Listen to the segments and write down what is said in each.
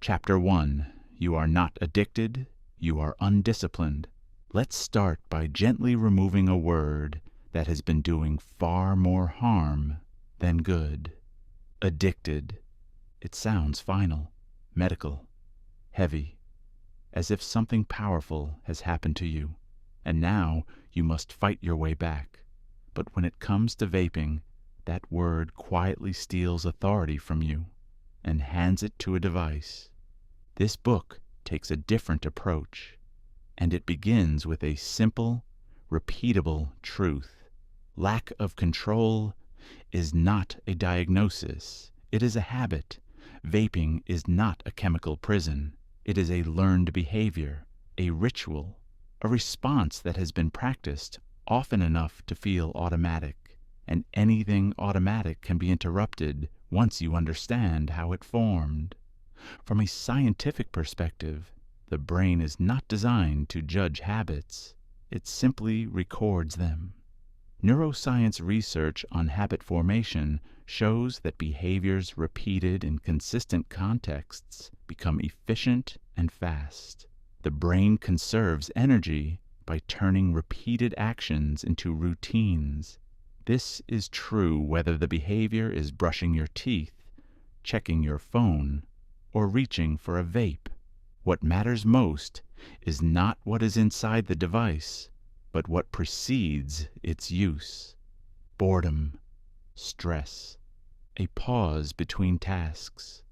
Chapter 1. You are not addicted, you are undisciplined. Let's start by gently removing a word that has been doing far more harm than good. Addicted. It sounds final, medical, heavy, as if something powerful has happened to you, and now you must fight your way back. But when it comes to vaping, that word quietly steals authority from you and hands it to a device. This book takes a different approach, and it begins with a simple, repeatable truth. Lack of control is not a diagnosis. It is a habit. Vaping is not a chemical prison. It is a learned behavior, a ritual, a response that has been practiced often enough to feel automatic. And anything automatic can be interrupted once you understand how it formed. From a scientific perspective, the brain is not designed to judge habits. It simply records them. Neuroscience research on habit formation shows that behaviors repeated in consistent contexts become efficient and fast. The brain conserves energy by turning repeated actions into routines. This is true whether the behavior is brushing your teeth, checking your phone, or reaching for a vape. What matters most is not what is inside the device, but what precedes its use. Boredom, stress, a pause between tasks,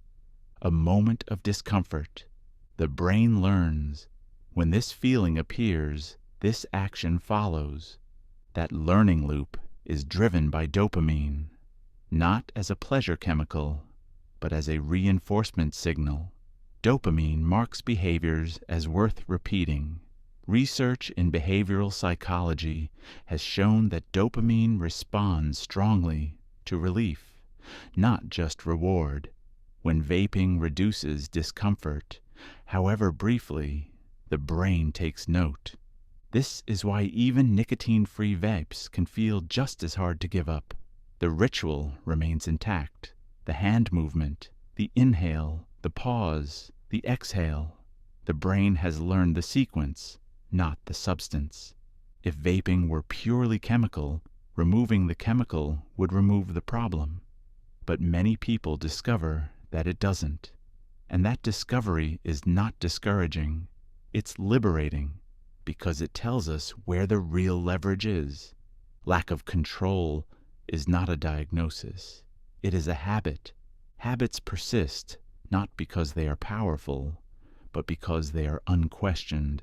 a moment of discomfort. The brain learns. When this feeling appears, this action follows. That learning loop is driven by dopamine, not as a pleasure chemical, but as a reinforcement signal. Dopamine marks behaviors as worth repeating. Research in behavioral psychology has shown that dopamine responds strongly to relief, not just reward. When vaping reduces discomfort, however briefly, the brain takes note. This is why even nicotine-free vapes can feel just as hard to give up. The ritual remains intact. The hand movement, the inhale, the pause, the exhale. The brain has learned the sequence, not the substance. If vaping were purely chemical, removing the chemical would remove the problem. But many people discover that it doesn't. And that discovery is not discouraging. It's liberating, because it tells us where the real leverage is. Lack of control is not a diagnosis. It is a habit. Habits persist, not because they are powerful, but because they are unquestioned.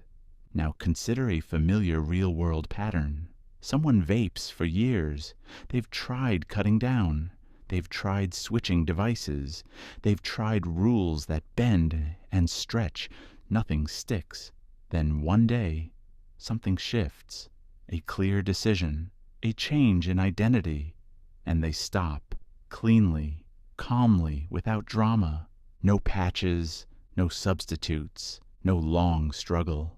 Now consider a familiar real-world pattern. Someone vapes for years. They've tried cutting down. They've tried switching devices. They've tried rules that bend and stretch. Nothing sticks. Then one day, something shifts. A clear decision, a change in identity, and they stop, cleanly, calmly, without drama. No patches, no substitutes, no long struggle.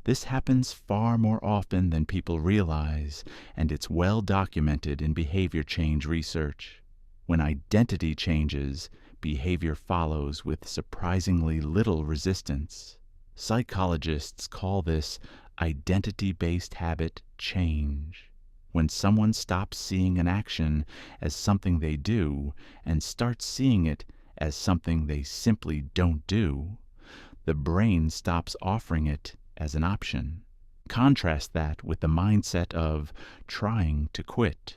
This happens far more often than people realize, and it's well documented in behavior change research. When identity changes, behavior follows with surprisingly little resistance. Psychologists call this identity-based habit change. When someone stops seeing an action as something they do and starts seeing it as something they simply don't do, the brain stops offering it as an option. Contrast that with the mindset of trying to quit.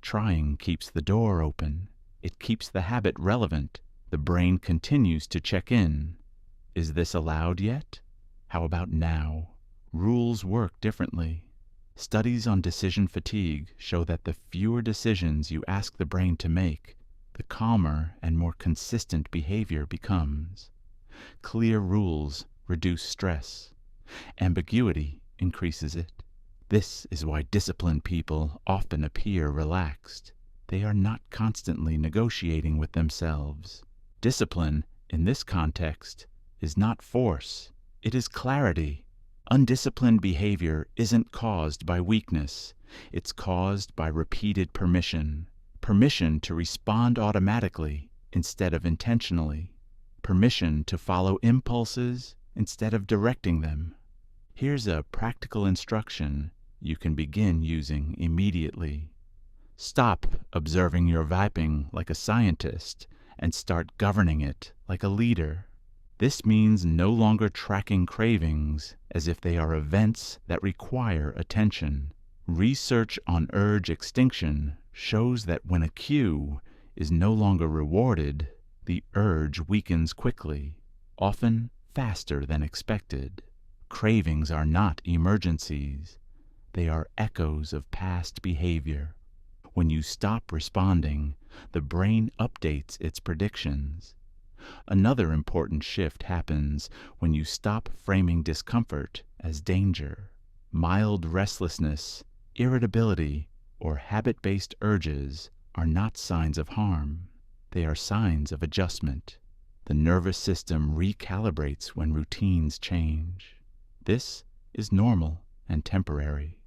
Trying keeps the door open. It keeps the habit relevant. The brain continues to check in. Is this allowed yet? How about now? Rules work differently. Studies on decision fatigue show that the fewer decisions you ask the brain to make, the calmer and more consistent behavior becomes. Clear rules reduce stress. Ambiguity increases it. This is why disciplined people often appear relaxed. They are not constantly negotiating with themselves. Discipline, in this context, is not force. It is clarity. Undisciplined behavior isn't caused by weakness. It's caused by repeated permission. Permission to respond automatically instead of intentionally. permission to follow impulses instead of directing them. Here's a practical instruction you can begin using immediately. Stop observing your vaping like a scientist and start governing it like a leader. This means no longer tracking cravings as if they are events that require attention. Research on urge extinction shows that when a cue is no longer rewarded, the urge weakens quickly, often faster than expected. Cravings are not emergencies. They are echoes of past behavior. When you stop responding, the brain updates its predictions. Another important shift happens when you stop framing discomfort as danger. Mild restlessness, irritability, or habit-based urges are not signs of harm. They are signs of adjustment. The nervous system recalibrates when routines change. This is normal and temporary.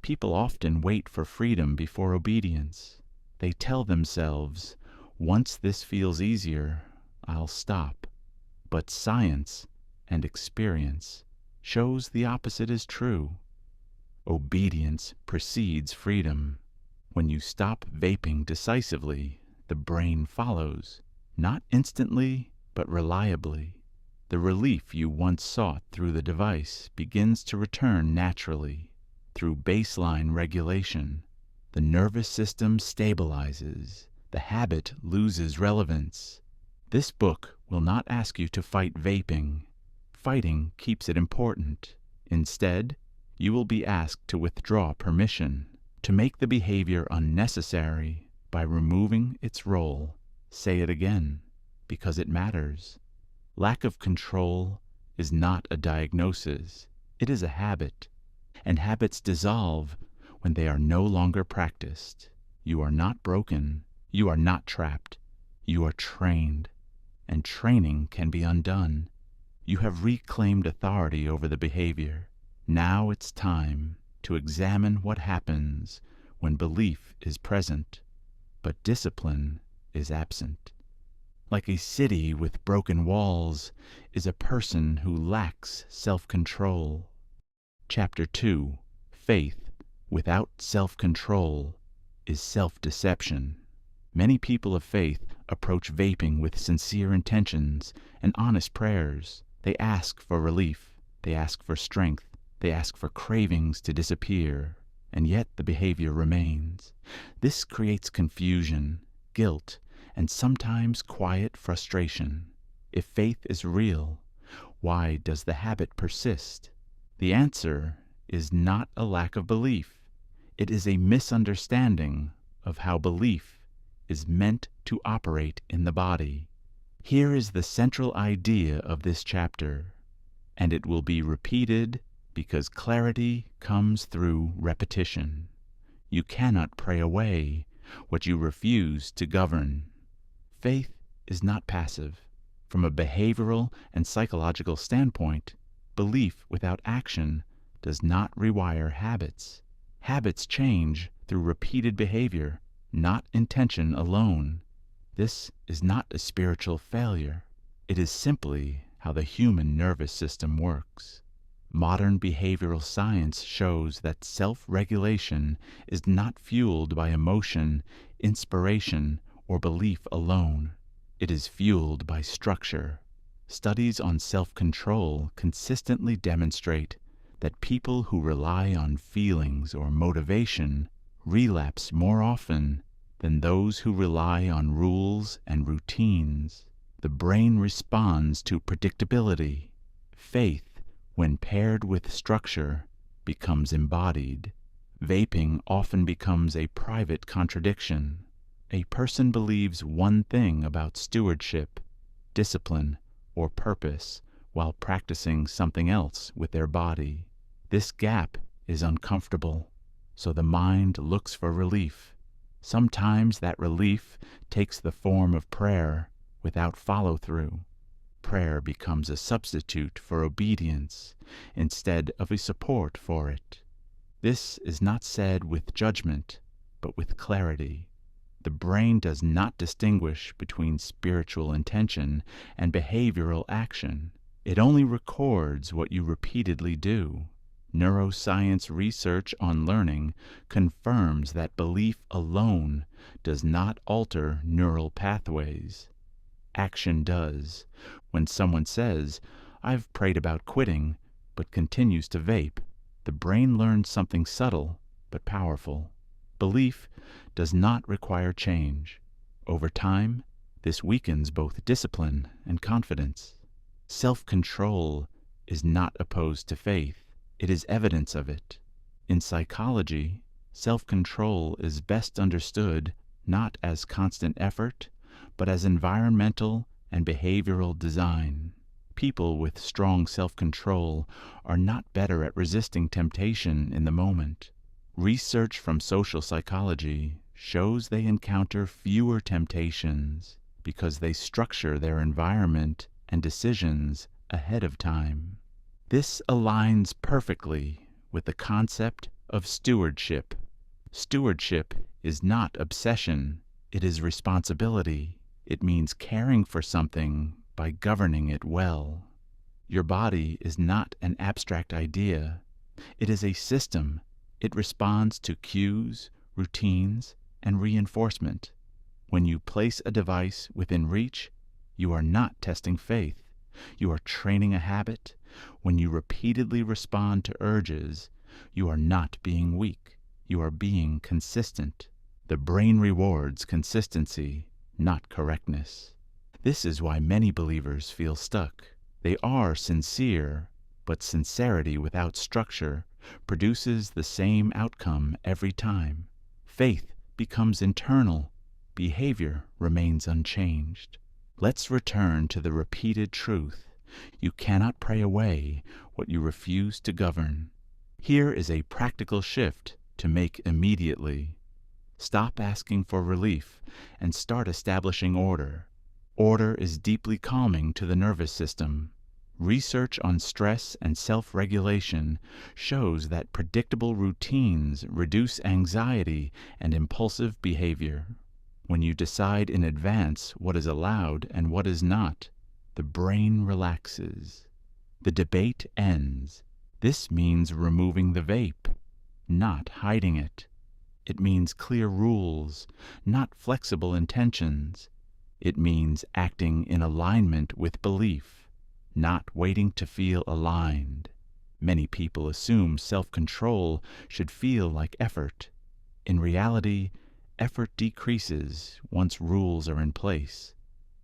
People often wait for freedom before obedience. They tell themselves, once this feels easier, I'll stop. But science and experience shows the opposite is true. Obedience precedes freedom. When you stop vaping decisively, the brain follows, not instantly, but reliably. The relief you once sought through the device begins to return naturally. Through baseline regulation, the nervous system stabilizes. The habit loses relevance. This book will not ask you to fight vaping. Fighting keeps it important. Instead, you will be asked to withdraw permission, to make the behavior unnecessary by removing its role. Say it again, because it matters. Lack of control is not a diagnosis. It is a habit, and habits dissolve when they are no longer practiced. You are not broken. You are not trapped. You are trained, and training can be undone. You have reclaimed authority over the behavior. Now it's time to examine what happens when belief is present, but discipline is absent. Like a city with broken walls is a person who lacks self-control. Chapter 2. Faith without self-control is self-deception. Many people of faith approach vaping with sincere intentions and honest prayers. They ask for relief. They ask for strength. They ask for cravings to disappear. And yet the behavior remains. This creates confusion, guilt, and sometimes quiet frustration. If faith is real, why does the habit persist? The answer is not a lack of belief. It is a misunderstanding of how belief is meant to operate in the body. Here is the central idea of this chapter, and it will be repeated because clarity comes through repetition. You cannot pray away what you refuse to govern. Faith is not passive. From a behavioral and psychological standpoint, belief without action does not rewire habits. Habits change through repeated behavior, not intention alone. This is not a spiritual failure. It is simply how the human nervous system works. Modern behavioral science shows that self-regulation is not fueled by emotion, inspiration, or belief alone. It is fueled by structure. Studies on self-control consistently demonstrate that people who rely on feelings or motivation relapse more often than those who rely on rules and routines. The brain responds to predictability. Faith, when paired with structure, becomes embodied. Vaping often becomes a private contradiction. A person believes one thing about stewardship, discipline, or purpose while practicing something else with their body. This gap is uncomfortable, so the mind looks for relief. Sometimes that relief takes the form of prayer without follow-through. Prayer becomes a substitute for obedience instead of a support for it. This is not said with judgment, but with clarity. The brain does not distinguish between spiritual intention and behavioral action. It only records what you repeatedly do. Neuroscience research on learning confirms that belief alone does not alter neural pathways. Action does. When someone says, "I've prayed about quitting," but continues to vape, the brain learns something subtle but powerful. Belief does not require change. Over time, this weakens both discipline and confidence. Self-control is not opposed to faith. It is evidence of it. In psychology, self-control is best understood not as constant effort, but as environmental and behavioral design. People with strong self-control are not better at resisting temptation in the moment. Research from social psychology shows they encounter fewer temptations because they structure their environment and decisions ahead of time. This aligns perfectly with the concept of stewardship. Stewardship is not obsession, it is responsibility. It means caring for something by governing it well. Your body is not an abstract idea. It is a system. It responds to cues, routines, and reinforcement. When you place a device within reach, you are not testing faith. You are training a habit. When you repeatedly respond to urges, you are not being weak. You are being consistent. The brain rewards consistency, not correctness. This is why many believers feel stuck. They are sincere, but sincerity without structure produces the same outcome every time. Faith becomes internal. Behavior remains unchanged. Let's return to the repeated truth. You cannot pray away what you refuse to govern. Here is a practical shift to make immediately. Stop asking for relief and start establishing order. Order is deeply calming to the nervous system. Research on stress and self-regulation shows that predictable routines reduce anxiety and impulsive behavior. When you decide in advance what is allowed and what is not, the brain relaxes. The debate ends. This means removing the vape, not hiding it. It means clear rules, not flexible intentions. It means acting in alignment with belief, not waiting to feel aligned. Many people assume self-control should feel like effort. In reality, effort decreases once rules are in place.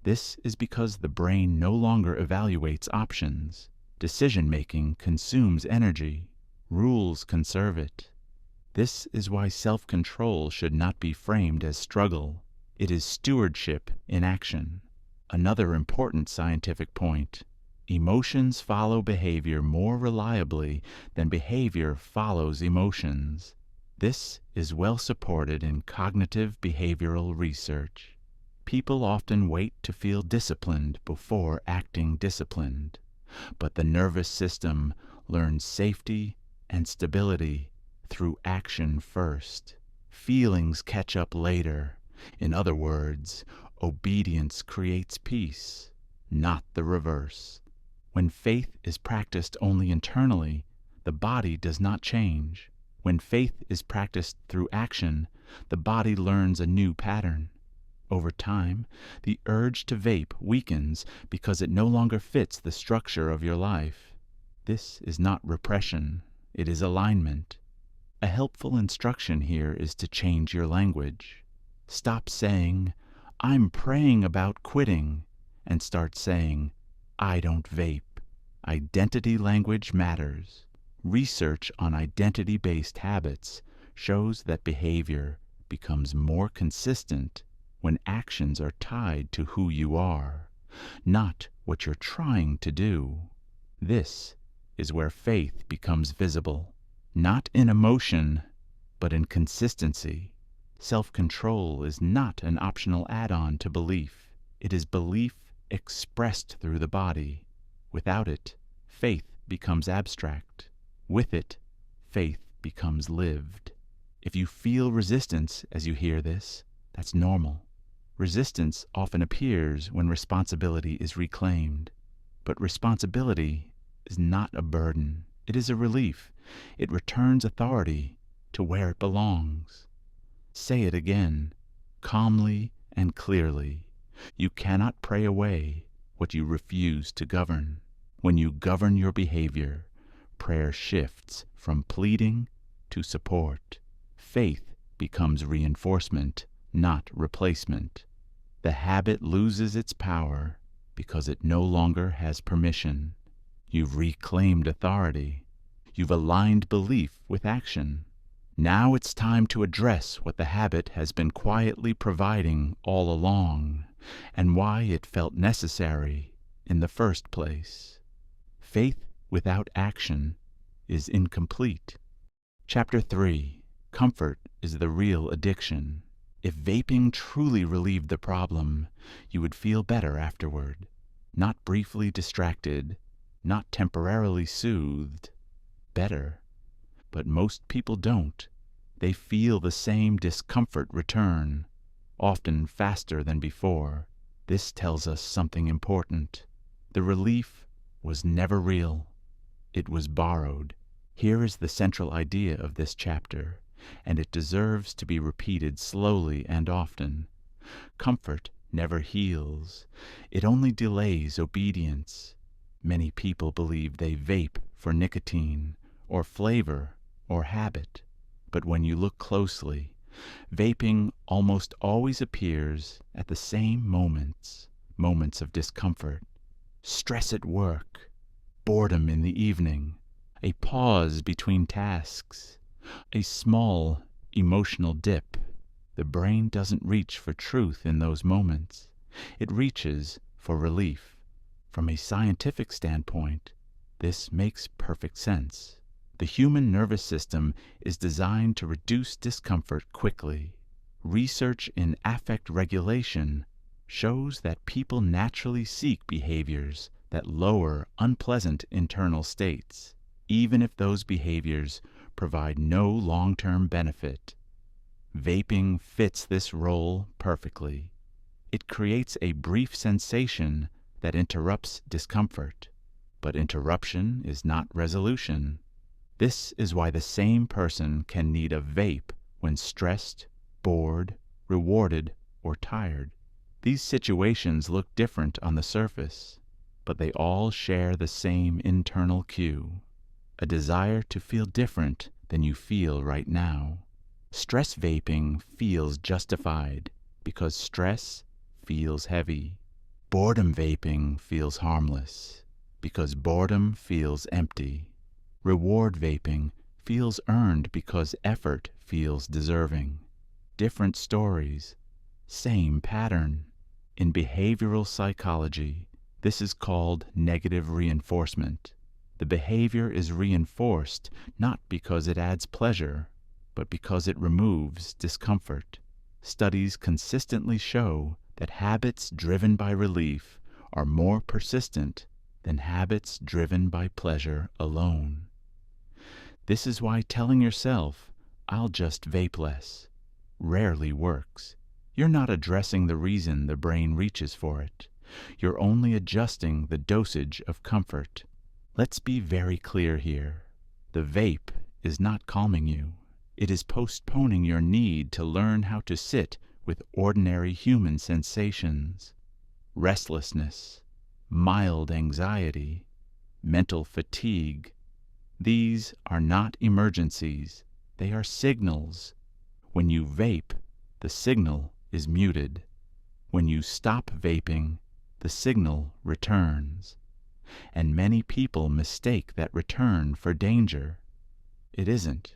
This is because the brain no longer evaluates options. Decision-making consumes energy. Rules conserve it. This is why self-control should not be framed as struggle. It is stewardship in action. Another important scientific point: emotions follow behavior more reliably than behavior follows emotions. This is well supported in cognitive behavioral research. People often wait to feel disciplined before acting disciplined, but the nervous system learns safety and stability through action first. Feelings catch up later. In other words, obedience creates peace, not the reverse. When faith is practiced only internally, the body does not change. When faith is practiced through action, the body learns a new pattern. Over time, the urge to vape weakens because it no longer fits the structure of your life. This is not repression, it is alignment. A helpful instruction here is to change your language. Stop saying, "I'm praying about quitting," and start saying, "I don't vape." Identity language matters. Research on identity-based habits shows that behavior becomes more consistent when actions are tied to who you are, not what you're trying to do. This is where faith becomes visible, not in emotion, but in consistency. Self-control is not an optional add-on to belief. It is belief expressed through the body. Without it, faith becomes abstract. With it, faith becomes lived. If you feel resistance as you hear this, That's normal. Resistance often appears when responsibility is reclaimed. But responsibility is not a burden. It is a relief. It returns authority to where it belongs. Say it again, calmly and clearly. You cannot pray away what you refuse to govern. When you govern your behavior, prayer shifts from pleading to support. Faith becomes reinforcement, not replacement. The habit loses its power because it no longer has permission. You've reclaimed authority. You've aligned belief with action. Now it's time to address what the habit has been quietly providing all along, and why it felt necessary in the first place. Faith without action is incomplete. Chapter 3. Comfort is the real addiction. If vaping truly relieved the problem, you would feel better afterward. Not briefly distracted, not temporarily soothed. Better. But most people don't. They feel the same discomfort return, often faster than before. This tells us something important. The relief was never real. It was borrowed. Here is the central idea of this chapter, and it deserves to be repeated slowly and often. Comfort never heals. It only delays obedience. Many people believe they vape for nicotine, or flavor, or habit. But when you look closely, vaping almost always appears at the same moments of discomfort. Stress at work, boredom in the evening, a pause between tasks, a small emotional dip. The brain doesn't reach for truth in those moments. It reaches for relief. From a scientific standpoint, this makes perfect sense. The human nervous system is designed to reduce discomfort quickly. Research in affect regulation shows that people naturally seek behaviors that lower unpleasant internal states, even if those behaviors provide no long-term benefit. Vaping fits this role perfectly. It creates a brief sensation that interrupts discomfort, but interruption is not resolution. This is why the same person can need a vape when stressed, bored, rewarded, or tired. These situations look different on the surface, but they all share the same internal cue, a desire to feel different than you feel right now. Stress vaping feels justified because stress feels heavy. Boredom vaping feels harmless because boredom feels empty. Reward vaping feels earned because effort feels deserving. Different stories, same pattern. In behavioral psychology, this is called negative reinforcement. The behavior is reinforced not because it adds pleasure, but because it removes discomfort. Studies consistently show that habits driven by relief are more persistent than habits driven by pleasure alone. This is why telling yourself, "I'll just vape less," rarely works. You're not addressing the reason the brain reaches for it. You're only adjusting the dosage of comfort. Let's be very clear here. The vape is not calming you. It is postponing your need to learn how to sit with ordinary human sensations. Restlessness, mild anxiety, mental fatigue. These are not emergencies. They are signals. When you vape, the signal is muted. When you stop vaping, the signal returns. And many people mistake that return for danger. It isn't.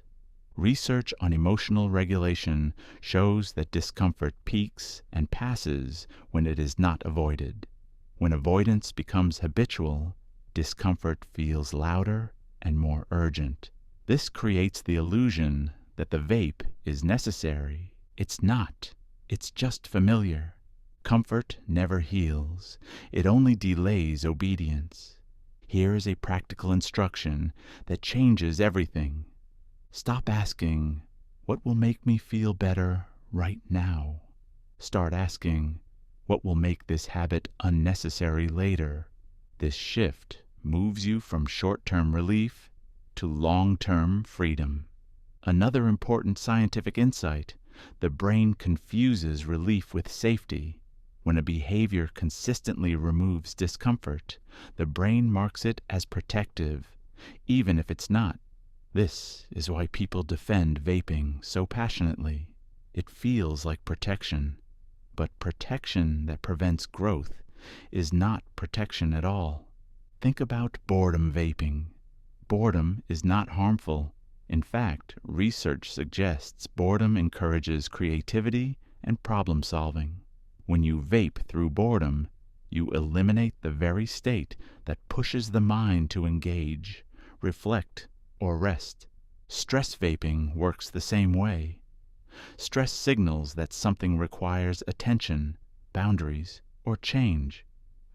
Research on emotional regulation shows that discomfort peaks and passes when it is not avoided. When avoidance becomes habitual, discomfort feels louder and more urgent. This creates the illusion that the vape is necessary. It's not. It's just familiar. Comfort never heals. It only delays obedience. Here is a practical instruction that changes everything. Stop asking, "What will make me feel better right now?" Start asking, what will make this habit unnecessary later? This shift moves you from short-term relief to long-term freedom. Another important scientific insight: the brain confuses relief with safety. When a behavior consistently removes discomfort, the brain marks it as protective, even if it's not. This is why people defend vaping so passionately. It feels like protection, but protection that prevents growth is not protection at all. Think about boredom vaping. Boredom is not harmful. In fact, research suggests boredom encourages creativity and problem solving. When you vape through boredom, you eliminate the very state that pushes the mind to engage, reflect, or rest. Stress vaping works the same way. Stress signals that something requires attention, boundaries, or change.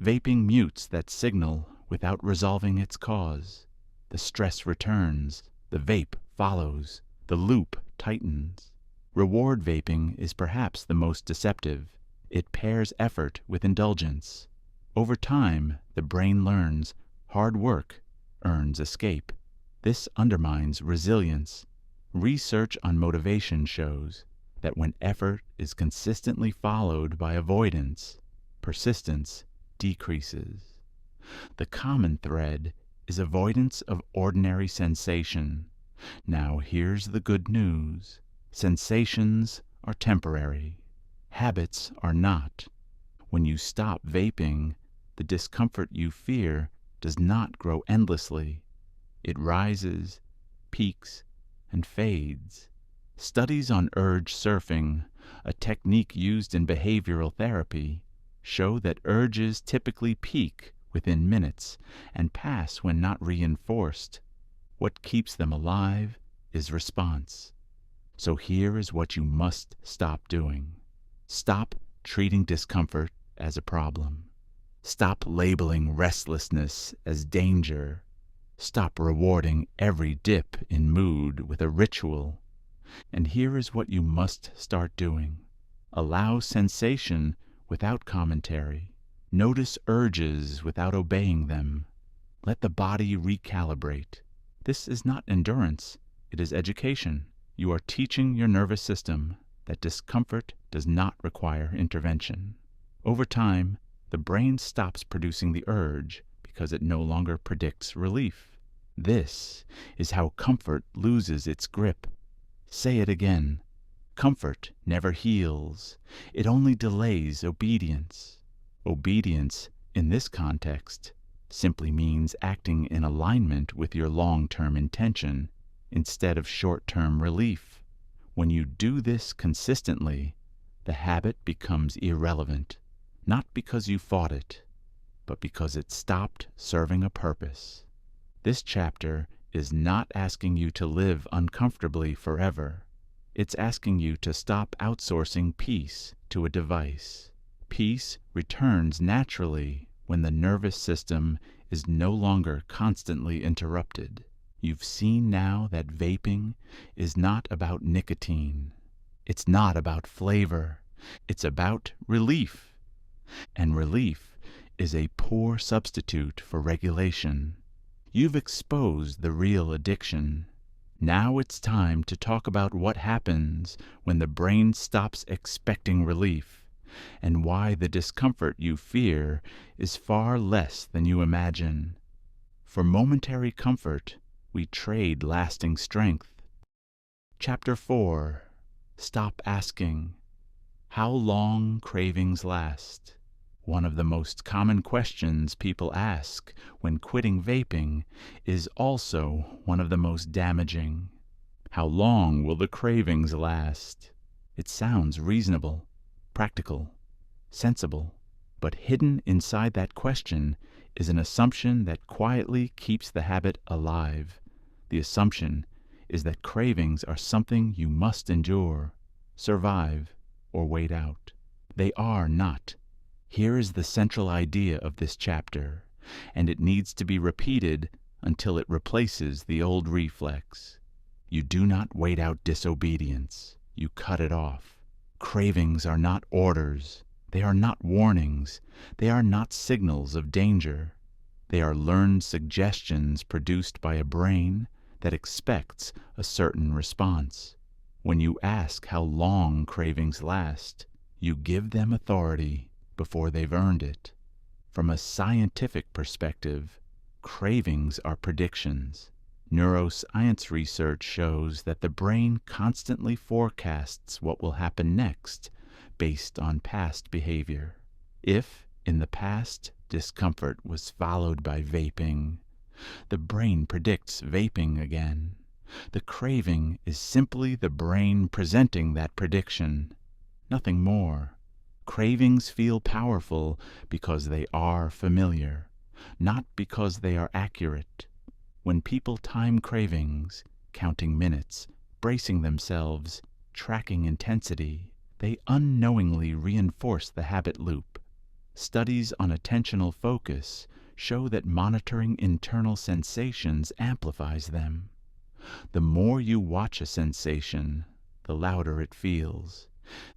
Vaping mutes that signal without resolving its cause. The stress returns, the vape follows, the loop tightens. Reward vaping is perhaps the most deceptive. It pairs effort with indulgence. Over time, the brain learns hard work earns escape. This undermines resilience. Research on motivation shows that when effort is consistently followed by avoidance, persistence decreases. The common thread is avoidance of ordinary sensation. Now here's the good news. Sensations are temporary. Habits are not. When you stop vaping, the discomfort you fear does not grow endlessly. It rises, peaks, and fades. Studies on urge surfing, a technique used in behavioral therapy, show that urges typically peak within minutes and pass when not reinforced. What keeps them alive is response. So here is what you must stop doing. Stop treating discomfort as a problem. Stop labeling restlessness as danger. Stop rewarding every dip in mood with a ritual. And here is what you must start doing. Allow sensation without commentary. Notice urges without obeying them. Let the body recalibrate. This is not endurance, it is education. You are teaching your nervous system that discomfort does not require intervention. Over time, the brain stops producing the urge because it no longer predicts relief. This is how comfort loses its grip. Say it again. Comfort never heals. It only delays obedience. Obedience, in this context, simply means acting in alignment with your long-term intention instead of short-term relief. When you do this consistently, the habit becomes irrelevant, not because you fought it, but because it stopped serving a purpose. This chapter is not asking you to live uncomfortably forever. It's asking you to stop outsourcing peace to a device. Peace returns naturally when the nervous system is no longer constantly interrupted. You've seen now that vaping is not about nicotine. It's not about flavor. It's about relief. And relief is a poor substitute for regulation. You've exposed the real addiction. Now it's time to talk about what happens when the brain stops expecting relief, and why the discomfort you fear is far less than you imagine. For momentary comfort, we trade lasting strength. Chapter 4. Stop asking. How long cravings last. One of the most common questions people ask when quitting vaping is also one of the most damaging. How long will the cravings last? It sounds reasonable, practical, sensible, but hidden inside that question is an assumption that quietly keeps the habit alive. The assumption is that cravings are something you must endure, survive, or wait out. They are not. Here is the central idea of this chapter, and it needs to be repeated until it replaces the old reflex. You do not wait out disobedience. You cut it off. Cravings are not orders. They are not warnings. They are not signals of danger. They are learned suggestions produced by a brain that expects a certain response. When you ask how long cravings last, you give them authority before they've earned it. From a scientific perspective, cravings are predictions. Neuroscience research shows that the brain constantly forecasts what will happen next based on past behavior. If, in the past, discomfort was followed by vaping, the brain predicts vaping again. The craving is simply the brain presenting that prediction, nothing more. Cravings feel powerful because they are familiar, not because they are accurate. When people time cravings, counting minutes, bracing themselves, tracking intensity, they unknowingly reinforce the habit loop. Studies on attentional focus show that monitoring internal sensations amplifies them. The more you watch a sensation, the louder it feels.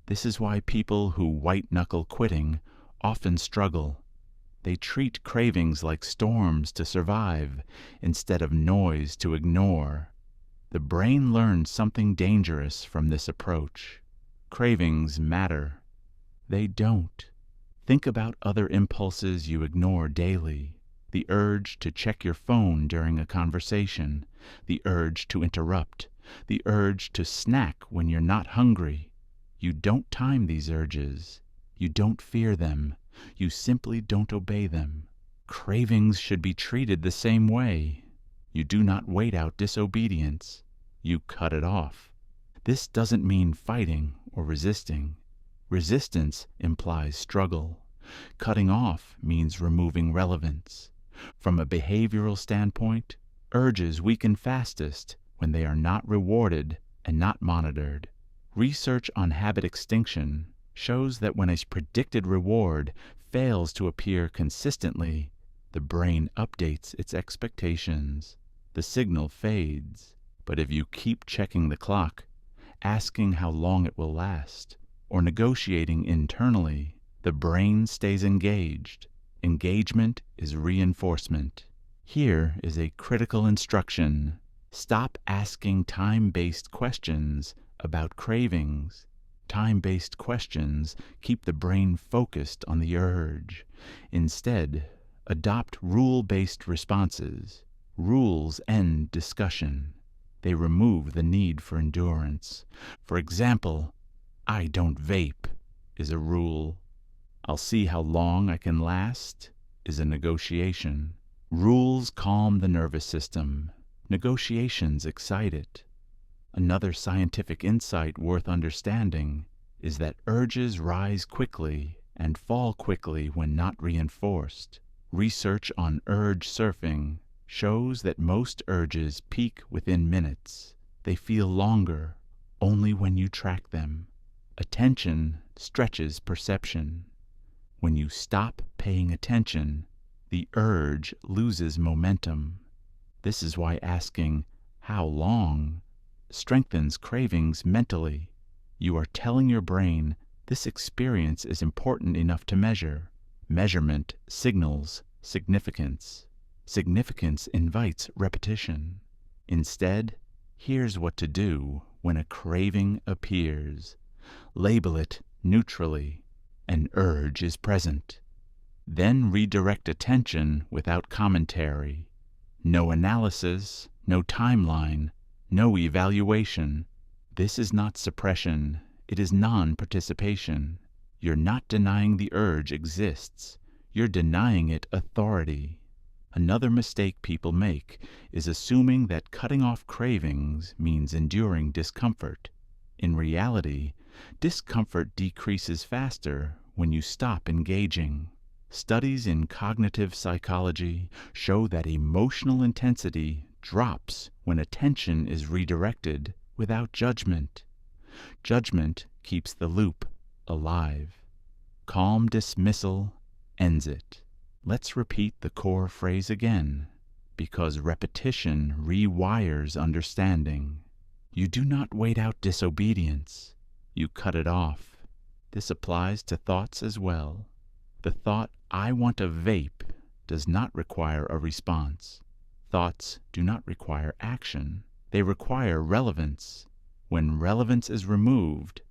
This is why people who white-knuckle quitting often struggle. They treat cravings like storms to survive instead of noise to ignore. The brain learns something dangerous from this approach. Cravings matter. They don't. Think about other impulses you ignore daily. The urge to check your phone during a conversation, the urge to interrupt, the urge to snack when you're not hungry. You don't time these urges. You don't fear them. You simply don't obey them. Cravings should be treated the same way. You do not wait out disobedience. You cut it off. This doesn't mean fighting or resisting. Resistance implies struggle. Cutting off means removing relevance. From a behavioral standpoint, urges weaken fastest when they are not rewarded and not monitored. Research on habit extinction shows that when a predicted reward fails to appear consistently, the brain updates its expectations. The signal fades. But if you keep checking the clock, asking how long it will last, or negotiating internally, the brain stays engaged. Engagement is reinforcement. Here is a critical instruction. Stop asking time-based questions about cravings. Time-based questions keep the brain focused on the urge. Instead, adopt rule-based responses. Rules end discussion. They remove the need for endurance. For example, I don't vape is a rule. I'll see how long I can last is a negotiation. Rules calm the nervous system. Negotiations excite it. Another scientific insight worth understanding is that urges rise quickly and fall quickly when not reinforced. Research on urge surfing shows that most urges peak within minutes. They feel longer only when you track them. Attention stretches perception. When you stop paying attention, the urge loses momentum. This is why asking, "How long?" strengthens cravings mentally. You are telling your brain this experience is important enough to measure. Measurement signals significance. Significance invites repetition. Instead, here's what to do when a craving appears. Label it neutrally. An urge is present. Then redirect attention without commentary. No analysis, no timeline, no evaluation. This is not suppression. It is non-participation. You're not denying the urge exists. You're denying it authority. Another mistake people make is assuming that cutting off cravings means enduring discomfort. In reality, discomfort decreases faster when you stop engaging. Studies in cognitive psychology show that emotional intensity drops when attention is redirected without judgment. Judgment keeps the loop alive. Calm dismissal ends it. Let's repeat the core phrase again, because repetition rewires understanding. You do not wait out disobedience. You cut it off. This applies to thoughts as well. The thought, "I want a vape," does not require a response. Thoughts do not require action. They require relevance. When relevance is removed,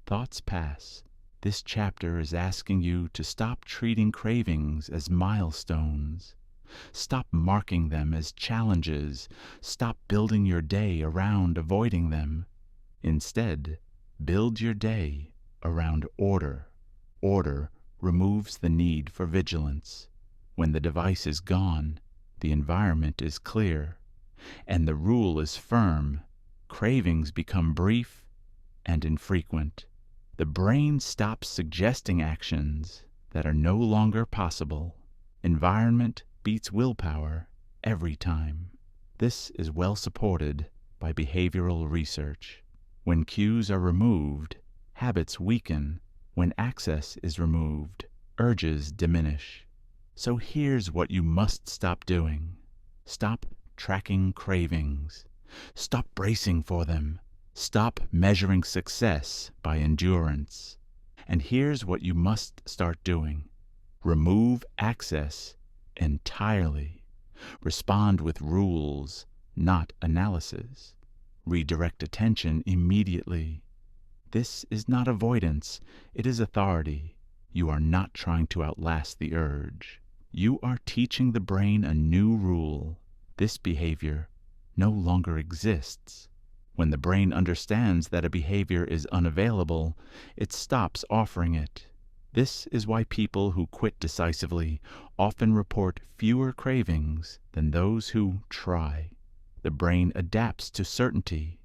thoughts pass. This chapter is asking you to stop treating cravings as milestones. Stop marking them as challenges. Stop building your day around avoiding them. Instead, build your day around order. Order removes the need for vigilance. When the device is gone, the environment is clear, and the rule is firm. Cravings become brief and infrequent. The brain stops suggesting actions that are no longer possible. Environment beats willpower every time. This is well supported by behavioral research. When cues are removed, habits weaken. When access is removed, urges diminish. So here's what you must stop doing. Stop tracking cravings. Stop bracing for them. Stop measuring success by endurance. And here's what you must start doing. Remove access entirely. Respond with rules, not analysis. Redirect attention immediately. This is not avoidance, it is authority. You are not trying to outlast the urge. You are teaching the brain a new rule. This behavior no longer exists. When the brain understands that a behavior is unavailable, it stops offering it. This is why people who quit decisively often report fewer cravings than those who try. The brain adapts to certainty.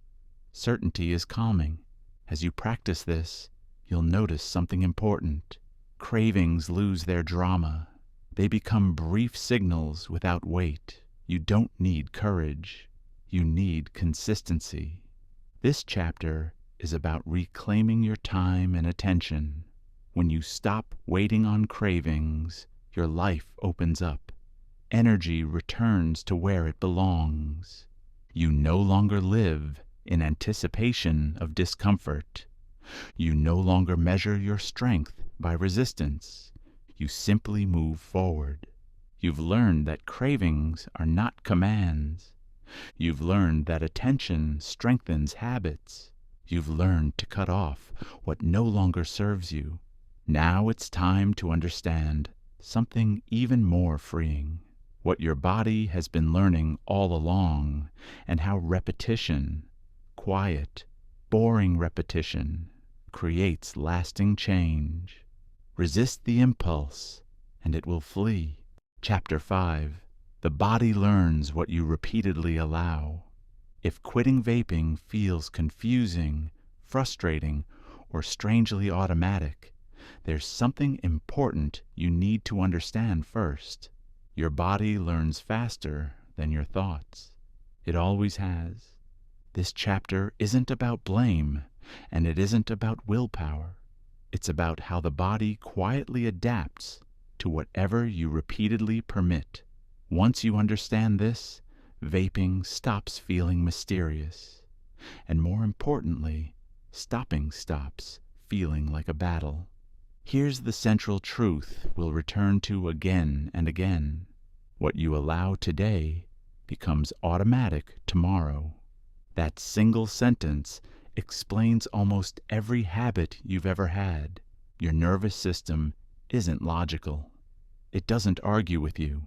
Certainty is calming. As you practice this, you'll notice something important. Cravings lose their drama. They become brief signals without weight. You don't need courage. You need consistency. This chapter is about reclaiming your time and attention. When you stop waiting on cravings, your life opens up. Energy returns to where it belongs. You no longer live in anticipation of discomfort. You no longer measure your strength by resistance. You simply move forward. You've learned that cravings are not commands. You've learned that attention strengthens habits. You've learned to cut off what no longer serves you. Now it's time to understand something even more freeing. What your body has been learning all along, and how repetition, quiet, boring repetition, creates lasting change. Resist the impulse, and it will flee. Chapter 5. The body learns what you repeatedly allow. If quitting vaping feels confusing, frustrating, or strangely automatic, there's something important you need to understand first. Your body learns faster than your thoughts. It always has. This chapter isn't about blame, and it isn't about willpower. It's about how the body quietly adapts to whatever you repeatedly permit. Once you understand this, vaping stops feeling mysterious. And more importantly, stopping stops feeling like a battle. Here's the central truth we'll return to again and again. What you allow today becomes automatic tomorrow. That single sentence explains almost every habit you've ever had. Your nervous system isn't logical. It doesn't argue with you.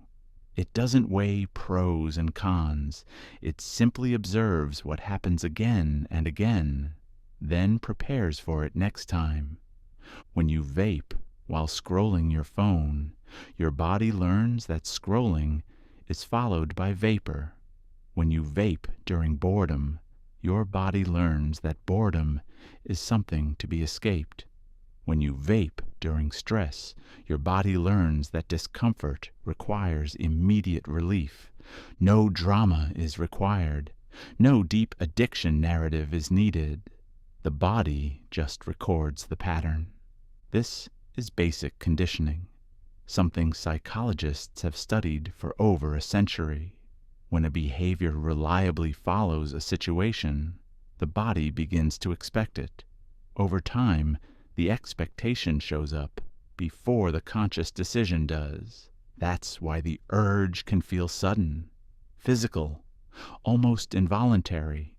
It doesn't weigh pros and cons. It simply observes what happens again and again, then prepares for it next time. When you vape while scrolling your phone, your body learns that scrolling is followed by vapor. When you vape during boredom, your body learns that boredom is something to be escaped. When you vape during stress, your body learns that discomfort requires immediate relief. No drama is required. No deep addiction narrative is needed. The body just records the pattern. This is basic conditioning, something psychologists have studied for over a century. When a behavior reliably follows a situation, the body begins to expect it. Over time, The expectation shows up before the conscious decision does. That's why the urge can feel sudden, physical, almost involuntary,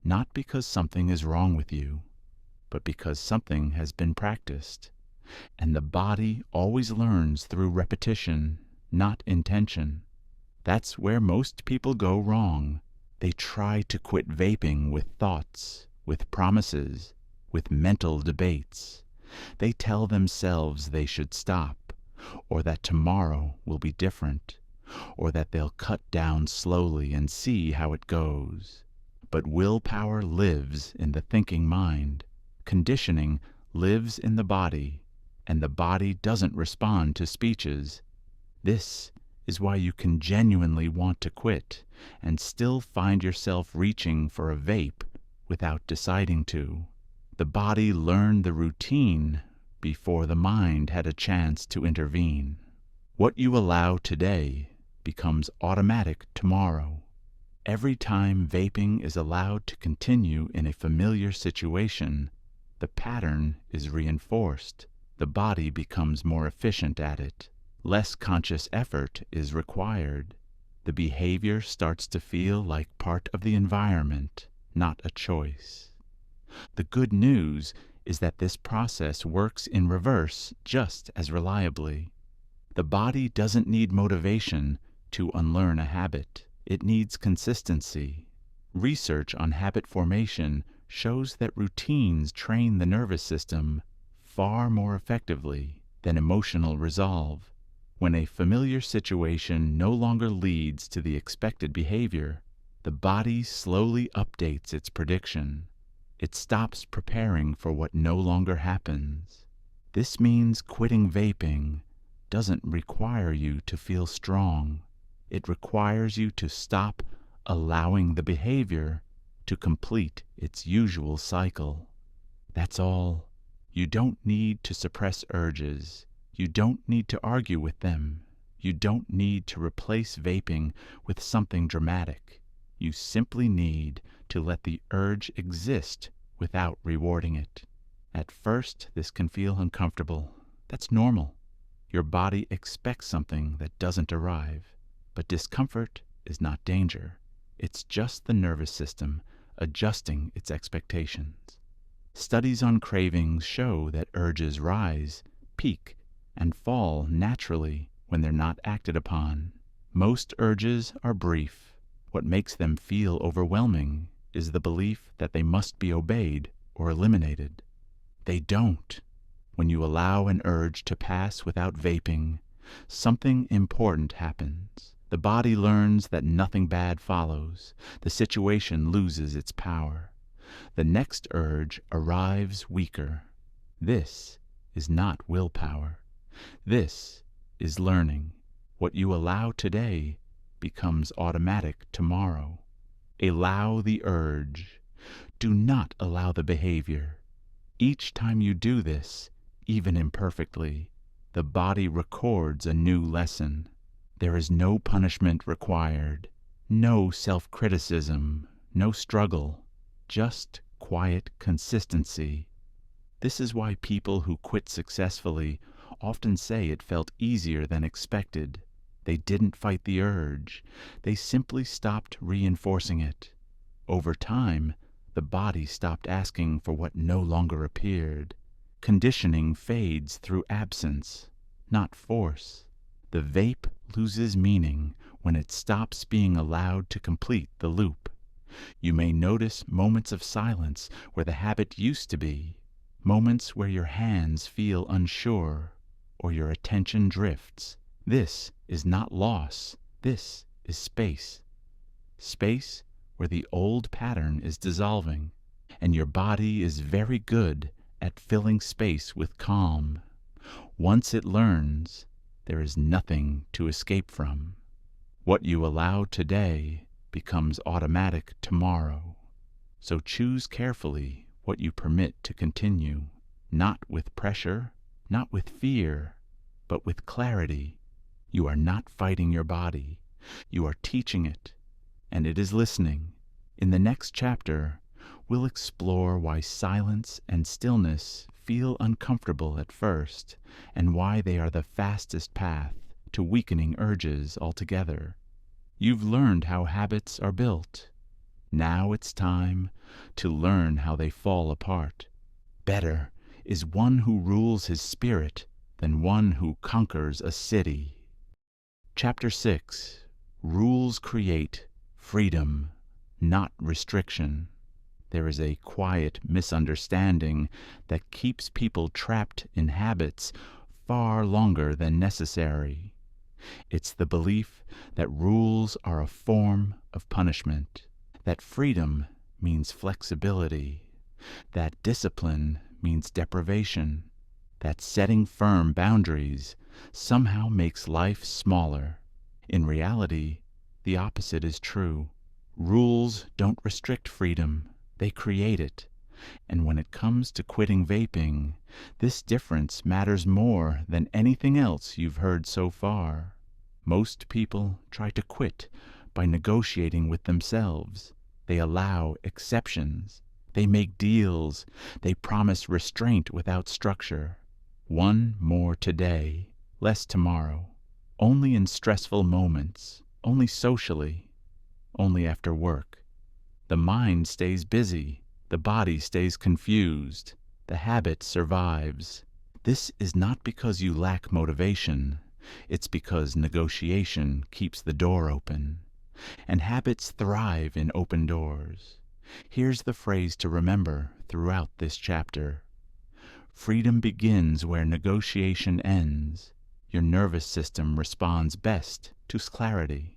not because something is wrong with you, but because something has been practiced. And the body always learns through repetition, not intention. That's where most people go wrong. They try to quit vaping with thoughts, with promises, with mental debates. They tell themselves they should stop, or that tomorrow will be different, or that they'll cut down slowly and see how it goes. But willpower lives in the thinking mind. Conditioning lives in the body, and the body doesn't respond to speeches. This is why you can genuinely want to quit and still find yourself reaching for a vape without deciding to. The body learned the routine before the mind had a chance to intervene. What you allow today becomes automatic tomorrow. Every time vaping is allowed to continue in a familiar situation, the pattern is reinforced. The body becomes more efficient at it. Less conscious effort is required. The behavior starts to feel like part of the environment, not a choice. The good news is that this process works in reverse just as reliably. The body doesn't need motivation to unlearn a habit. It needs consistency. Research on habit formation shows that routines train the nervous system far more effectively than emotional resolve. When a familiar situation no longer leads to the expected behavior, the body slowly updates its prediction. It stops preparing for what no longer happens. This means quitting vaping doesn't require you to feel strong. It requires you to stop allowing the behavior to complete its usual cycle. That's all. You don't need to suppress urges. You don't need to argue with them. You don't need to replace vaping with something dramatic. You simply need to let the urge exist without rewarding it. At first, this can feel uncomfortable. That's normal. Your body expects something that doesn't arrive. But discomfort is not danger. It's just the nervous system adjusting its expectations. Studies on cravings show that urges rise, peak, and fall naturally when they're not acted upon. Most urges are brief. What makes them feel overwhelming is the belief that they must be obeyed or eliminated. They don't. When you allow an urge to pass without vaping, something important happens. The body learns that nothing bad follows. The situation loses its power. The next urge arrives weaker. This is not willpower. This is learning. What you allow today becomes automatic tomorrow. Allow the urge. Do not allow the behavior. Each time you do this, even imperfectly, the body records a new lesson. There is no punishment required, no self-criticism, no struggle, just quiet consistency. This is why people who quit successfully often say it felt easier than expected. They didn't fight the urge. They simply stopped reinforcing it. Over time, the body stopped asking for what no longer appeared. Conditioning fades through absence, not force. The vape loses meaning when it stops being allowed to complete the loop. You may notice moments of silence where the habit used to be, moments where your hands feel unsure or your attention drifts. This is not loss. This is space. Space where the old pattern is dissolving, and your body is very good at filling space with calm. Once it learns, there is nothing to escape from. What you allow today becomes automatic tomorrow. So choose carefully what you permit to continue, not with pressure, not with fear, but with clarity. You are not fighting your body. You are teaching it, and it is listening. In the next chapter, we'll explore why silence and stillness feel uncomfortable at first, and why they are the fastest path to weakening urges altogether. You've learned how habits are built. Now it's time to learn how they fall apart. Better is one who rules his spirit than one who conquers a city. Chapter 6. Rules create freedom, not restriction. There is a quiet misunderstanding that keeps people trapped in habits far longer than necessary. It's the belief that rules are a form of punishment, that freedom means flexibility, that discipline means deprivation, that setting firm boundaries somehow makes life smaller. In reality, the opposite is true. Rules don't restrict freedom, they create it. And when it comes to quitting vaping, this difference matters more than anything else you've heard so far. Most people try to quit by negotiating with themselves. They allow exceptions. They make deals. They promise restraint without structure. One more today, less tomorrow. Only in stressful moments. Only socially. Only after work. The mind stays busy. The body stays confused. The habit survives. This is not because you lack motivation. It's because negotiation keeps the door open. And habits thrive in open doors. Here's the phrase to remember throughout this chapter. Freedom begins where negotiation ends. Your nervous system responds best to clarity.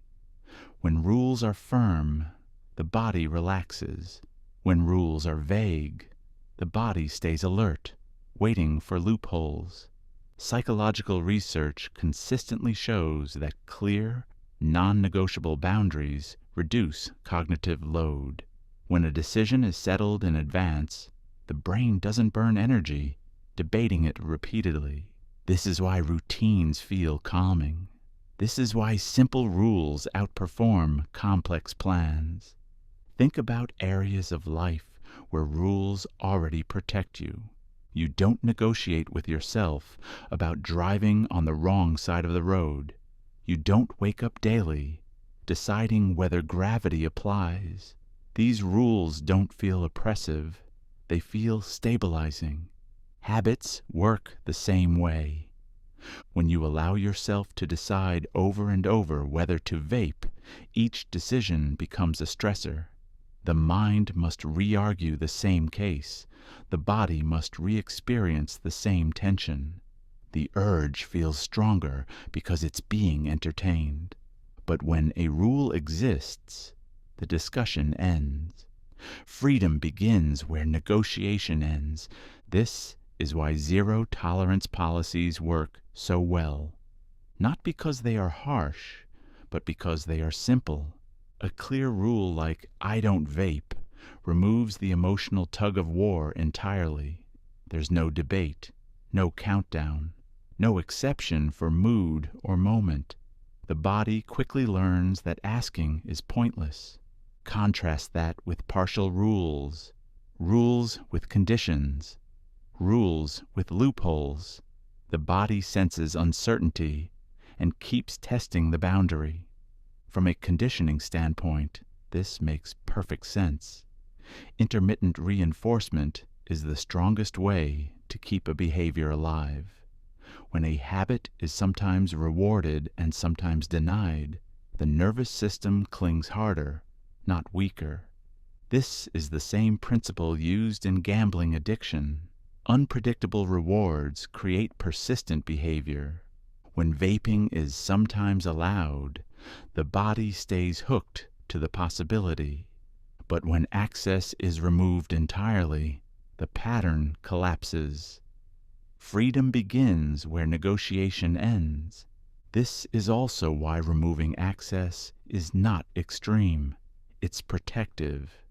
When rules are firm, the body relaxes. When rules are vague, the body stays alert, waiting for loopholes. Psychological research consistently shows that clear, non-negotiable boundaries reduce cognitive load. When a decision is settled in advance, the brain doesn't burn energy debating it repeatedly. This is why routines feel calming. This is why simple rules outperform complex plans. Think about areas of life where rules already protect you. You don't negotiate with yourself about driving on the wrong side of the road. You don't wake up daily deciding whether gravity applies. These rules don't feel oppressive. They feel stabilizing. Habits work the same way. When you allow yourself to decide over and over whether to vape, each decision becomes a stressor. The mind must re-argue the same case. The body must re-experience the same tension. The urge feels stronger because it's being entertained. But when a rule exists, the discussion ends. Freedom begins where negotiation ends. This is why zero-tolerance policies work so well. Not because they are harsh, but because they are simple. A clear rule like "I don't vape" removes the emotional tug-of-war entirely. There's no debate, no countdown, no exception for mood or moment. The body quickly learns that asking is pointless. Contrast that with partial rules, rules with conditions, rules with loopholes. The body senses uncertainty and keeps testing the boundary. From a conditioning standpoint, this makes perfect sense. Intermittent reinforcement is the strongest way to keep a behavior alive. When a habit is sometimes rewarded and sometimes denied, the nervous system clings harder, not weaker. This is the same principle used in gambling addiction. Unpredictable rewards create persistent behavior. When vaping is sometimes allowed, the body stays hooked to the possibility. But when access is removed entirely, the pattern collapses. Freedom begins where negotiation ends. This is also why removing access is not extreme. It's protective.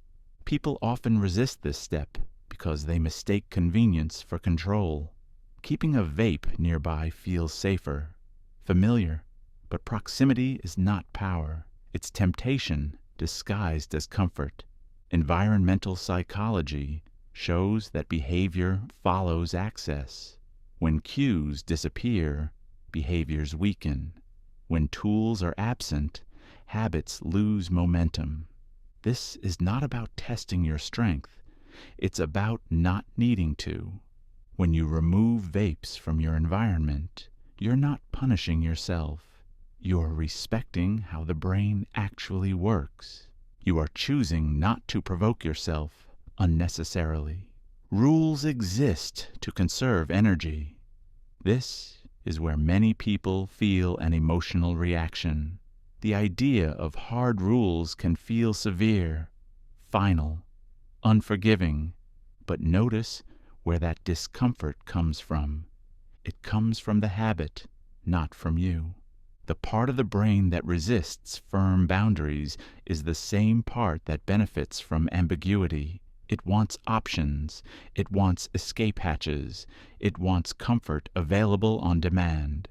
People often resist this step because they mistake convenience for control. Keeping a vape nearby feels safer, familiar, but proximity is not power. It's temptation disguised as comfort. Environmental psychology shows that behavior follows access. When cues disappear, behaviors weaken. When tools are absent, habits lose momentum. This is not about testing your strength. It's about not needing to. When you remove vapes from your environment, you're not punishing yourself. You're respecting how the brain actually works. You are choosing not to provoke yourself unnecessarily. Rules exist to conserve energy. This is where many people feel an emotional reaction. The idea of hard rules can feel severe, final, unforgiving, but notice where that discomfort comes from. It comes from the habit, not from you. The part of the brain that resists firm boundaries is the same part that benefits from ambiguity. It wants options. It wants escape hatches. It wants comfort available on demand.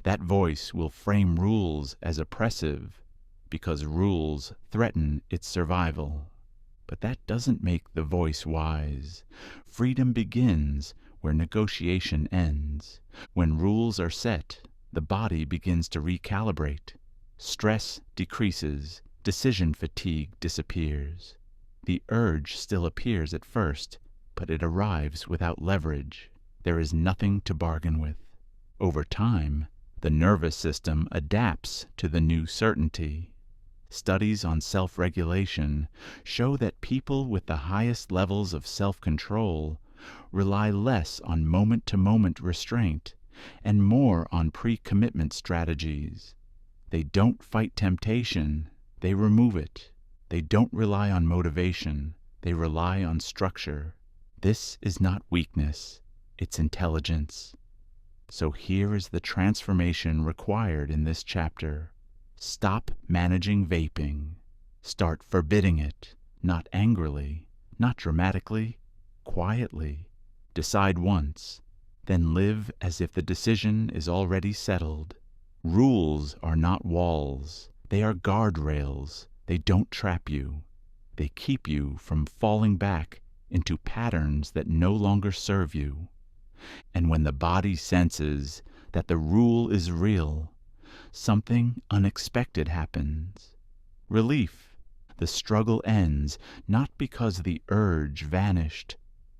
That voice will frame rules as oppressive because rules threaten its survival. But that doesn't make the voice wise. Freedom begins where negotiation ends. When rules are set, the body begins to recalibrate. Stress decreases. Decision fatigue disappears. The urge still appears at first, but it arrives without leverage. There is nothing to bargain with. Over time, the nervous system adapts to the new certainty. Studies on self-regulation show that people with the highest levels of self-control rely less on moment-to-moment restraint and more on pre-commitment strategies. They don't fight temptation, they remove it. They don't rely on motivation, they rely on structure. This is not weakness, it's intelligence. So here is the transformation required in this chapter. Stop managing vaping. Start forbidding it, not angrily, not dramatically, quietly. Decide once, then live as if the decision is already settled. Rules are not walls, they are guardrails. They don't trap you. They keep you from falling back into patterns that no longer serve you. And when the body senses that the rule is real, something unexpected happens. Relief. The struggle ends, not because the urge vanished,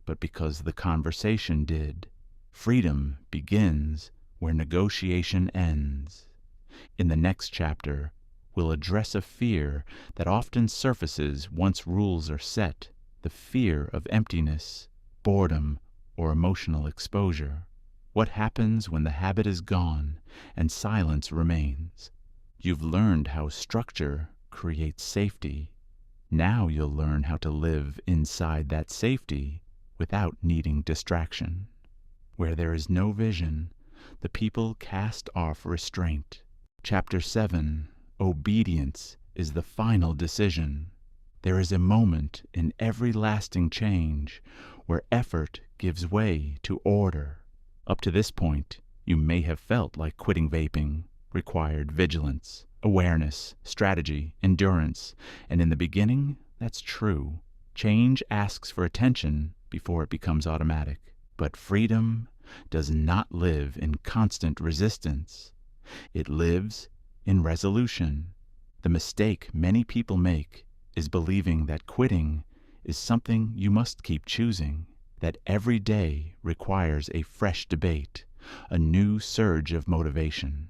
but because the conversation did. Freedom begins where negotiation ends. In the next chapter, we'll address a fear that often surfaces once rules are set, the fear of emptiness, boredom, or emotional exposure. What happens when the habit is gone and silence remains? You've learned how structure creates safety. Now you'll learn how to live inside that safety without needing distraction. Where there is no vision, the people cast off restraint. Chapter 7. Obedience is the final decision. There is a moment in every lasting change where effort gives way to order. Up to this point, you may have felt like quitting vaping required vigilance, awareness, strategy, endurance, and in the beginning, that's true. Change asks for attention before it becomes automatic. But freedom does not live in constant resistance. It lives in resolution. The mistake many people make is believing that quitting is something you must keep choosing, that every day requires a fresh debate, a new surge of motivation,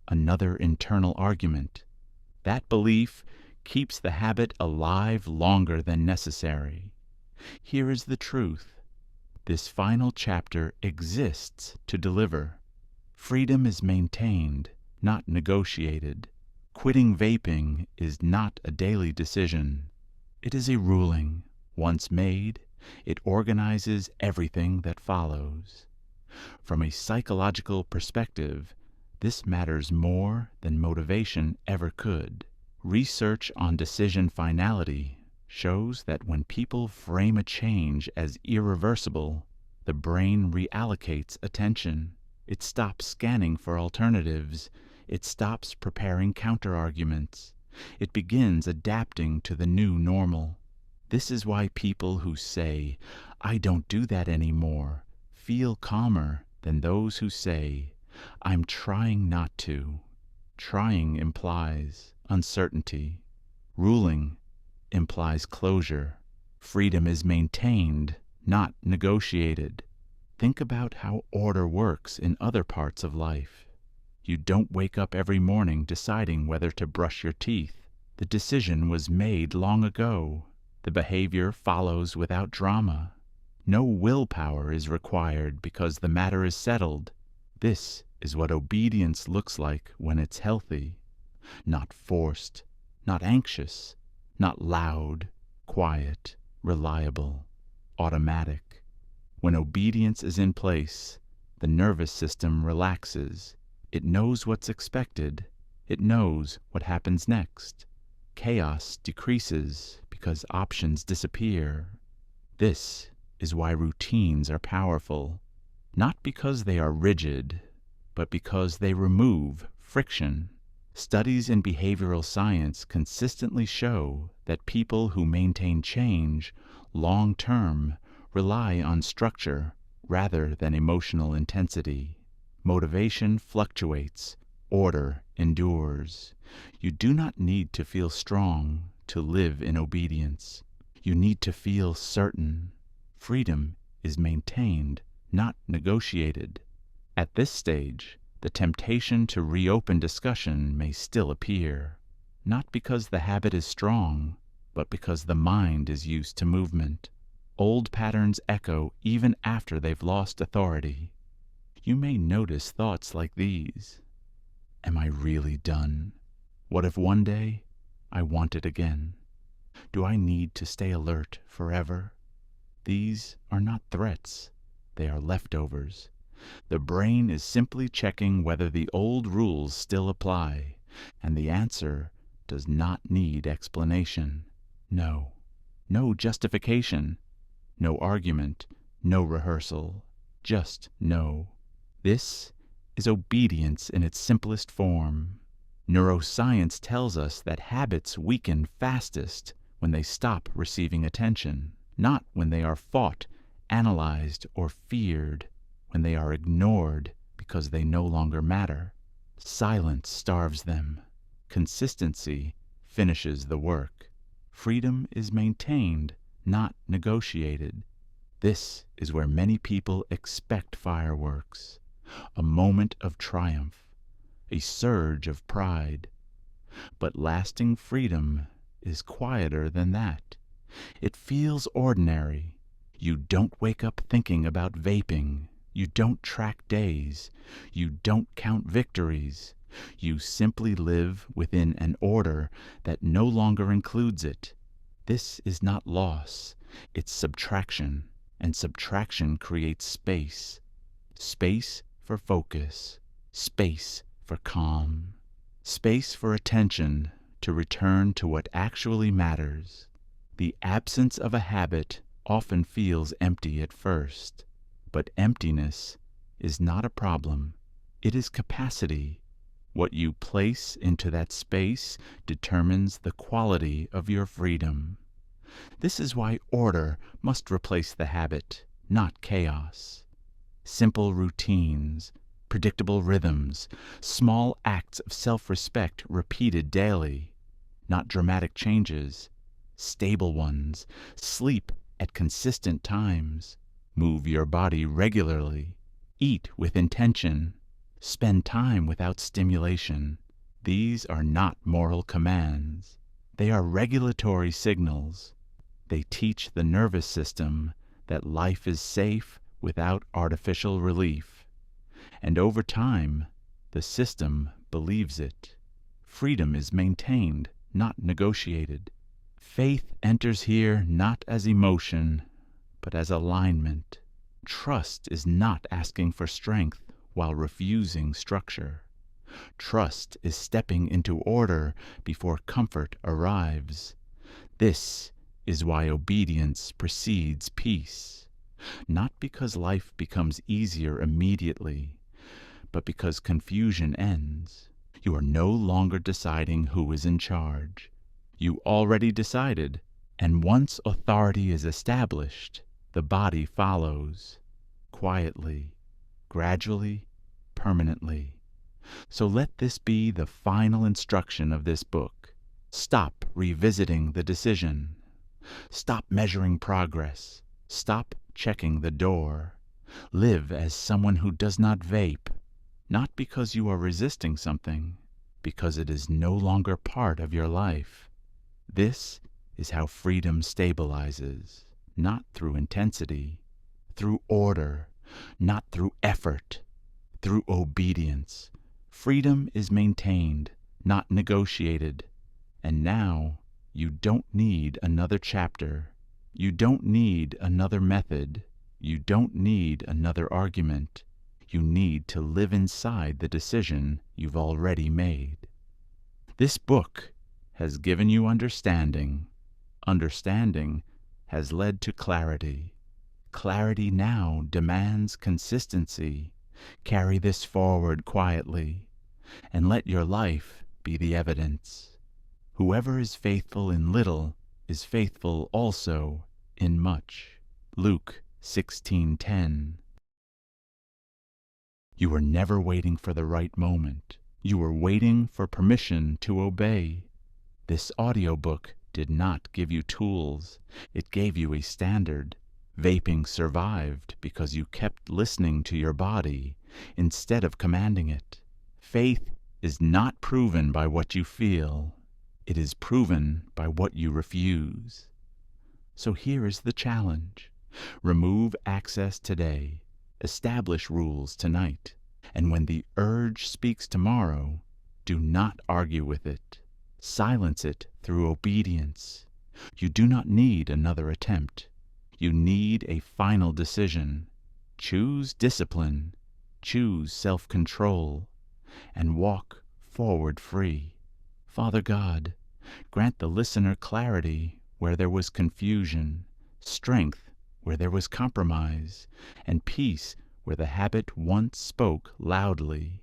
another internal argument. That belief keeps the habit alive longer than necessary. Here is the truth. This final chapter exists to deliver. Freedom is maintained, not negotiated. Quitting vaping is not a daily decision. It is a ruling. Once made, it organizes everything that follows. From a psychological perspective, this matters more than motivation ever could. Research on decision finality shows that when people frame a change as irreversible, the brain reallocates attention. It stops scanning for alternatives. It stops preparing counterarguments. It begins adapting to the new normal. This is why people who say, I don't do that anymore feel calmer than those who say, I'm trying not to. Trying implies uncertainty. Ruling implies closure. Freedom is maintained, not negotiated. Think about how order works in other parts of life. You don't wake up every morning deciding whether to brush your teeth. The decision was made long ago. The behavior follows without drama. No willpower is required because the matter is settled. This is what obedience looks like when it's healthy. Not forced, not anxious, not loud, quiet, reliable, automatic. When obedience is in place, the nervous system relaxes. It knows what's expected. It knows what happens next. Chaos decreases because options disappear. This is why routines are powerful, not because they are rigid, but because they remove friction. Studies in behavioral science consistently show that people who maintain change long-term rely on structure rather than emotional intensity. Motivation fluctuates, order endures. You do not need to feel strong to live in obedience. You need to feel certain. Freedom is maintained, not negotiated. At this stage, the temptation to reopen discussion may still appear, not because the habit is strong, but because the mind is used to movement. Old patterns echo even after they've lost authority. You may notice thoughts like these. Am I really done? What if one day I want it again? Do I need to stay alert forever? These are not threats. They are leftovers. The brain is simply checking whether the old rules still apply, and the answer does not need explanation. No. No justification. No argument. No rehearsal. Just no. This is obedience in its simplest form. Neuroscience tells us that habits weaken fastest when they stop receiving attention, not when they are fought, analyzed, or feared, when they are ignored because they no longer matter. Silence starves them. Consistency finishes the work. Freedom is maintained, not negotiated. This is where many people expect fireworks, a moment of triumph, a surge of pride. But lasting freedom is quieter than that. It feels ordinary. You don't wake up thinking about vaping. You don't track days. You don't count victories. You simply live within an order that no longer includes it. This is not loss. It's subtraction, and subtraction creates space. Space for focus. Space for calm. Space for attention to return to what actually matters. The absence of a habit often feels empty at first, but emptiness is not a problem. It is capacity. What you place into that space determines the quality of your freedom. This is why order must replace the habit, not chaos. Simple routines, predictable rhythms, small acts of self-respect repeated daily, not dramatic changes, stable ones. Sleep at consistent times. Move your body regularly. Eat with intention. Spend time without stimulation. These are not moral commands. They are regulatory signals. They teach the nervous system that life is safe without artificial relief. And over time, the system believes it. Freedom is maintained, not negotiated. Faith enters here not as emotion, but as alignment. Trust is not asking for strength while refusing structure. Trust is stepping into order before comfort arrives. This is why obedience precedes peace, not because life becomes easier immediately, but because confusion ends. You are no longer deciding who is in charge. You already decided, and once authority is established, The body follows, quietly, gradually, permanently. So let this be the final instruction of this book. Stop revisiting the decision. Stop measuring progress. Stop checking the door. Live as someone who does not vape, not because you are resisting something, because it is no longer part of your life. This is how freedom stabilizes, not through intensity, through order, not through effort, through obedience. Freedom is maintained, not negotiated. And now you don't need another chapter. You don't need another method. You don't need another argument. You need to live inside the decision you've already made. This book has given you understanding. Understanding has led to clarity. Clarity now demands consistency. Carry this forward quietly, and let your life be the evidence. Whoever is faithful in little is faithful also in much. Luke 16:10. You were never waiting for the right moment. You were waiting for permission to obey. This audiobook did not give you tools. It gave you a standard. Vaping survived because you kept listening to your body instead of commanding it. Faith is not proven by what you feel. It is proven by what you refuse. So here is the challenge. Remove access today. Establish rules tonight. And when the urge speaks tomorrow, do not argue with it. Silence it through obedience. You do not need another attempt. You need a final decision. Choose discipline. Choose self-control. And walk forward free. Father God, grant the listener clarity where there was confusion, strength where there was compromise, and peace where the habit once spoke loudly.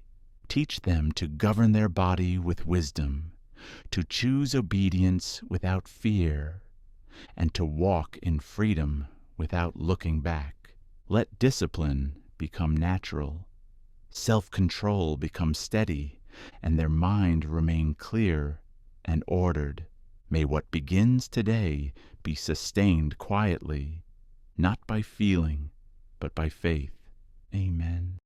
Teach them to govern their body with wisdom, to choose obedience without fear, and to walk in freedom without looking back. Let discipline become natural, self-control become steady, and their mind remain clear and ordered. May what begins today be sustained quietly, not by feeling, but by faith. Amen.